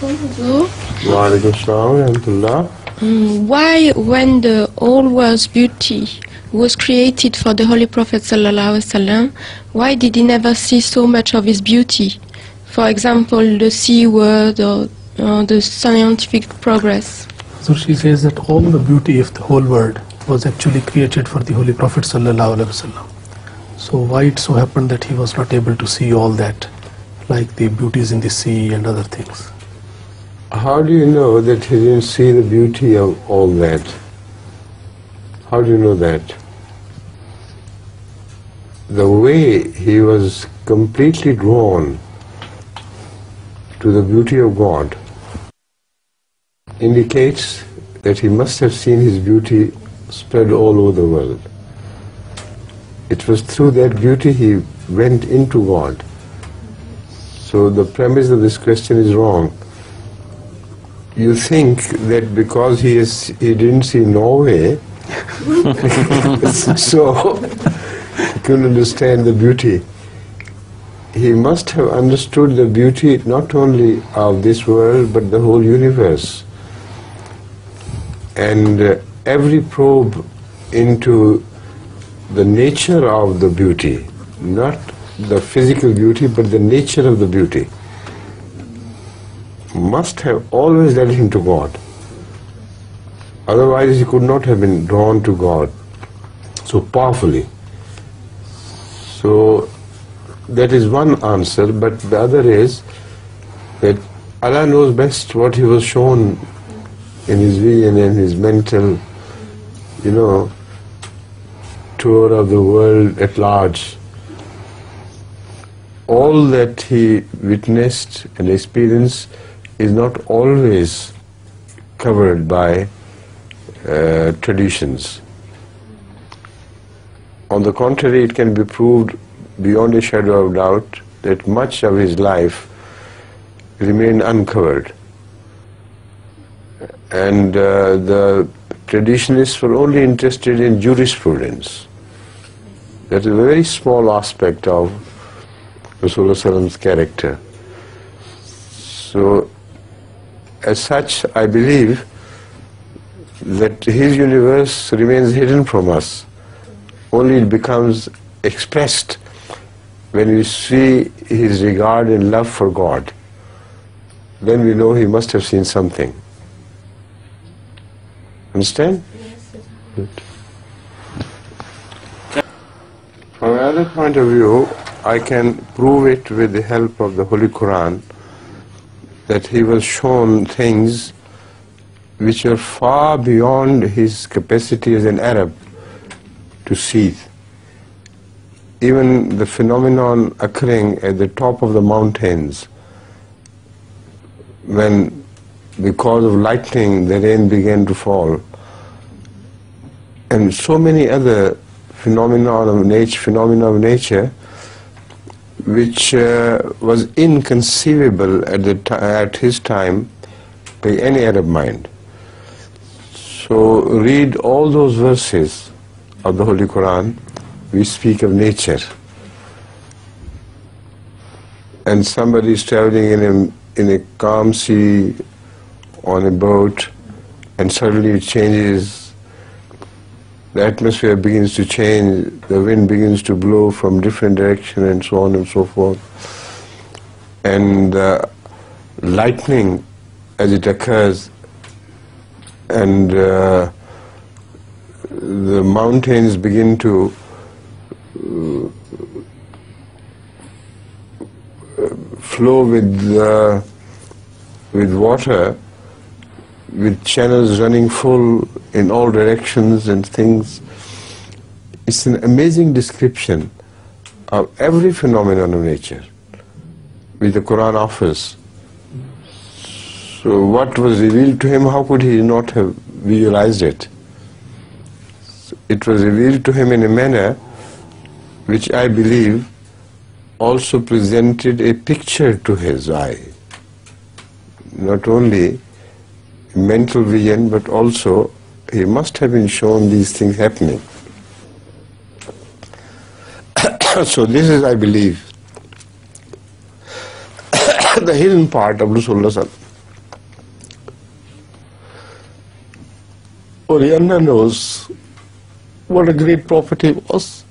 Why, when the whole world's beauty was created for the Holy Prophet ﷺ, why did he never see so much of his beauty? For example, the sea world or the scientific progress. So she says that all the beauty of the whole world was actually created for the Holy Prophet ﷺ. So why it so happened that he was not able to see all that, like the beauties in the sea and other things? How do you know that he didn't see the beauty of all that? How do you know that? The way he was completely drawn to the beauty of God indicates that he must have seen his beauty spread all over the world. It was through that beauty he went into God. So the premise of this question is wrong. You think that because he didn't see Norway, so he couldn't understand the beauty. He must have understood the beauty not only of this world but the whole universe. And every probe into the nature of the beauty, not the physical beauty but the nature of the beauty, must have always led him to God. Otherwise he could not have been drawn to God so powerfully. So that is one answer, but the other is that Allah knows best what he was shown in his vision and his mental, tour of the world at large. All that he witnessed and experienced is not always covered by traditions. On the contrary, it can be proved beyond a shadow of doubt that much of his life remained uncovered. And the traditionalists were only interested in jurisprudence. That is a very small aspect of Rasulullah's character. So, as such, I believe that his universe remains hidden from us. Only it becomes expressed when we see his regard and love for God. Then we know he must have seen something. Understand? Yes. Good. From another point of view, I can prove it with the help of the Holy Quran that he was shown things which are far beyond his capacity as an Arab to see. Even the phenomenon occurring at the top of the mountains, when because of lightning the rain began to fall, and so many other phenomena of nature which was inconceivable at his time by any Arab mind. So read all those verses of the Holy Quran which speak of nature. And somebody is traveling in a calm sea on a boat, and suddenly it changes, the atmosphere begins to change, the wind begins to blow from different direction and so on and so forth. And lightning as it occurs, and the mountains begin to flow with water, with channels running full in all directions and things. It's an amazing description of every phenomenon of nature which the Quran offers. So what was revealed to him, how could he not have visualized it? It was revealed to him in a manner which I believe also presented a picture to his eye. Not only mental vision, but also he must have been shown these things happening. So this is, I believe, the hidden part of Rasulullah. Oriana knows what a great prophet he was.